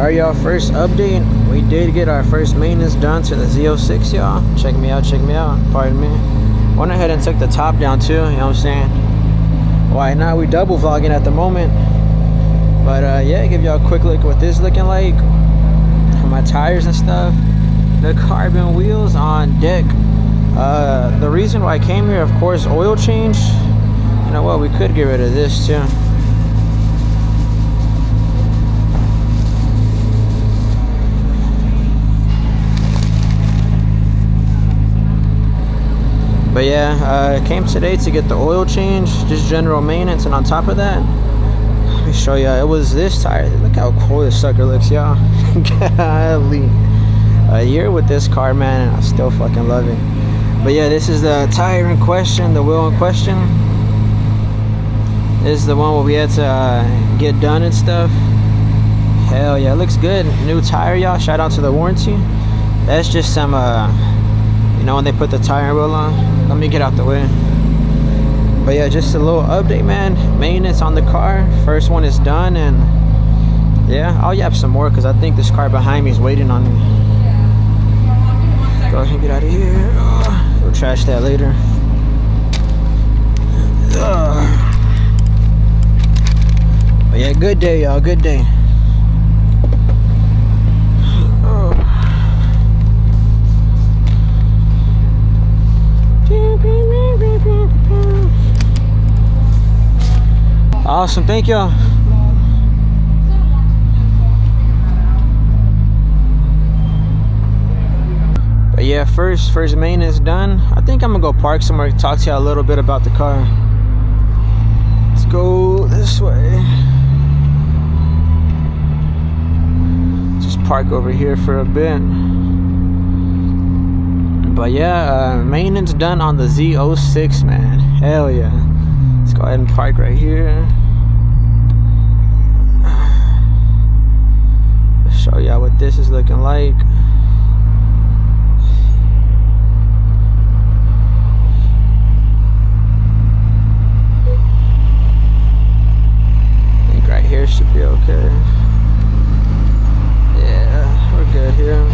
Alright, y'all, first update. We did get our first maintenance done to the Z06, y'all. Check me out, pardon me. Went ahead and took the top down too, you know what I'm saying? Why not? We double vlogging at the moment. But yeah, give y'all a quick look at what this is looking like. My tires and stuff. The carbon wheels on deck. The reason why I came here, of course, oil change. You know what, we could get rid of this too. But yeah, I came today to get the oil change, just general maintenance, and on top of that, let me show you, it was this tire. Look how cool this sucker looks, y'all. Golly. A year with this car, man, and I still fucking love it. But yeah, this is the tire in question, the wheel in question. This is the one where we had to get done and stuff. Hell yeah, it looks good. New tire, y'all. Shout out to the warranty. That's just some, you know, when they put the tire wheel on. Let me get out the way. But yeah, just a little update, man. Maintenance on the car. First one is done, and yeah, I'll yap some more because I think this car behind me is waiting on me. Go ahead and get out of here. We'll trash that later. But yeah, good day, y'all. Good day. Awesome, thank y'all. But yeah, first maintenance done. I think I'm gonna go park somewhere, talk to y'all a little bit about the car. Let's go this way. Just park over here for a bit. But yeah, maintenance done on the Z06, man. Hell yeah. Let's go ahead and park right here. Let's show y'all what this is looking like. I think right here should be okay. Yeah, we're good here.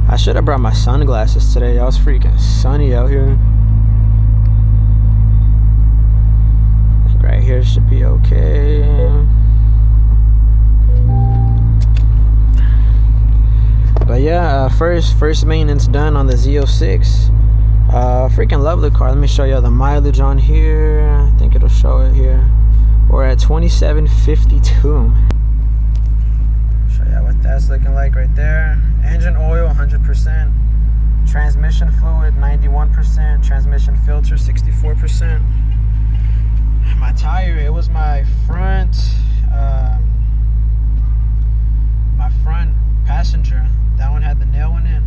I should have brought my sunglasses today. I was freaking sunny out here. I think right here should be okay. But yeah, first maintenance done on the Z06. Freaking love the car. Let me show you the mileage on here. I think it'll show it here. We're at 2752. What that's looking like right there. Engine oil 100%, transmission fluid 91%, transmission filter 64%. My tire, it was my front passenger, that one had the nail in it.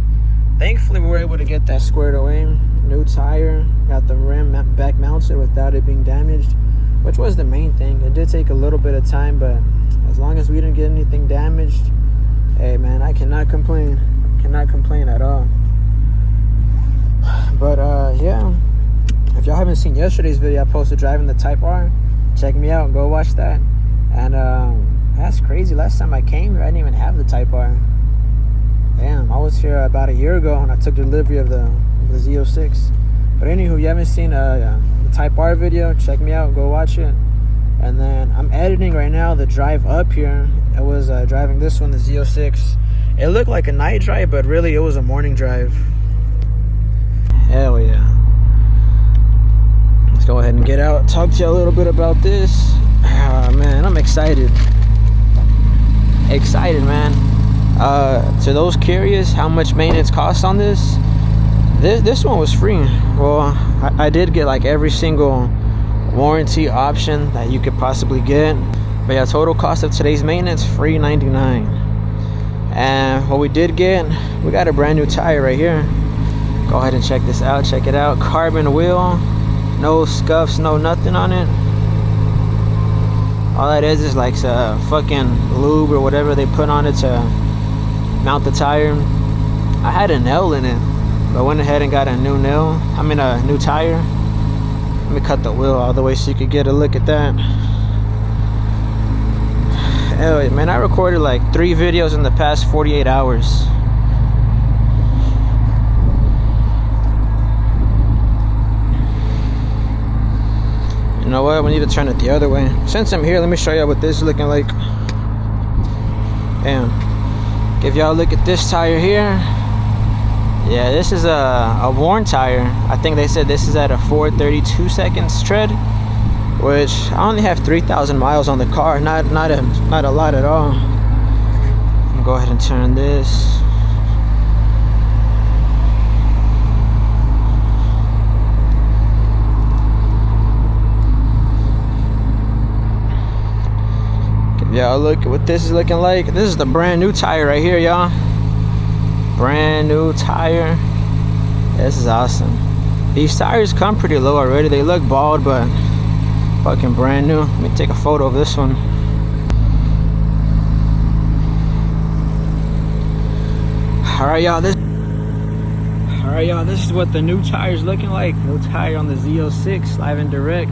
Thankfully we were able to get that squared away. New tire, got the rim back mounted without it being damaged, which was the main thing. It did take a little bit of time, but as long as we didn't get anything damaged, hey man, I cannot complain. Cannot complain at all. But yeah, if y'all haven't seen yesterday's video, I posted driving the Type R. Check me out, go watch that. And that's crazy. Last time I came here, I didn't even have the Type R. Damn, I was here about a year ago when I took delivery of the Z06. But anywho, if you haven't seen the Type R video, check me out, go watch it. And then I'm editing right now the drive up here. I was driving this one, the Z06. It looked like a night drive, but really it was a morning drive. Hell yeah. Let's go ahead and get out, talk to you a little bit about this. Man, I'm excited. Excited, man. To those curious how much maintenance costs on this one was free. Well, I did get like every single warranty option that you could possibly get. But yeah, total cost of today's maintenance, free $99. And what we did get, we got a brand new tire right here. Go ahead and check this out, check it out. Carbon wheel, no scuffs, no nothing on it. All that is like fucking lube or whatever they put on it to mount the tire. I had a nail in it, but I went ahead and got a new nail. I mean a new tire. Let me cut the wheel all the way so you could get a look at that. Hell yeah, man, I recorded like 3 videos in the past 48 hours. You know what, we need to turn it the other way. Since I'm here, let me show you what this is looking like. Damn. Give y'all a look at this tire here. Yeah, this is a worn tire. I think they said this is at a 432 seconds tread, which I only have 3,000 miles on the car. Not a lot at all. Go ahead and turn this. Y'all look at what this is looking like. This is the brand new tire right here, y'all. Brand new tire. This is awesome. These tires come pretty low already. They look bald, but fucking brand new. Let me take a photo of this one. Alright, y'all, this is what the new tire is looking like. New tire on the Z06 live and direct.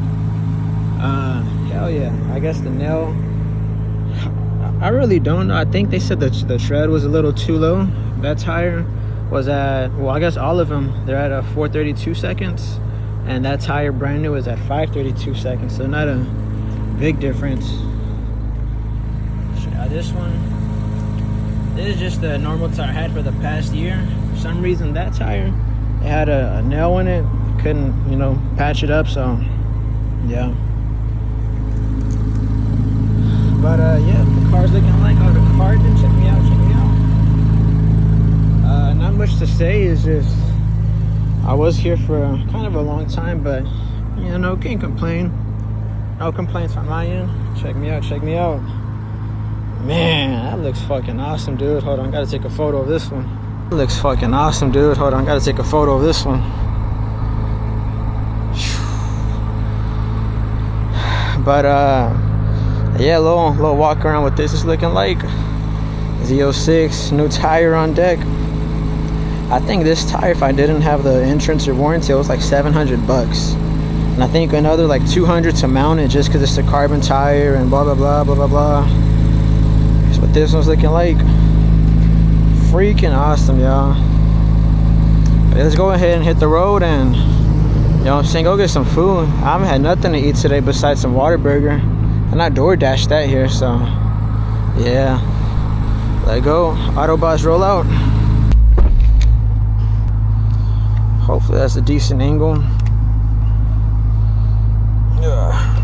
Hell yeah. I guess the nail, I really don't know. I think they said the tread was a little too low. That tire was at, well, I guess all of them, they're at a 432 seconds. And that tire brand new is at 532 seconds. So not a big difference. This one, this is just the normal tire I had for the past year. For some reason, that tire, it had a nail in it. Couldn't, you know, patch it up, so yeah. But yeah, the car's looking like, oh, the carton, check me out. Not much to say, is just, I was here for kind of a long time, but, you know, can't complain. No complaints on my end. Check me out. Man, that looks fucking awesome, dude. Hold on, gotta take a photo of this one. That looks fucking awesome, dude. Hold on, gotta take a photo of this one. But yeah, little walk around what this is looking like. Z06, new tire on deck. I think this tire, if I didn't have the insurance or warranty, it was like $700. And I think another like $200 to mount it, just because it's a carbon tire and blah blah blah blah blah blah. That's what this one's looking like. Freaking awesome, y'all. Let's go ahead and hit the road and, you know what I'm saying, go get some food. I haven't had nothing to eat today besides some Whataburger. And I DoorDashed that here, so yeah. Let go. Autobots roll out. Hopefully that's a decent angle. Yeah.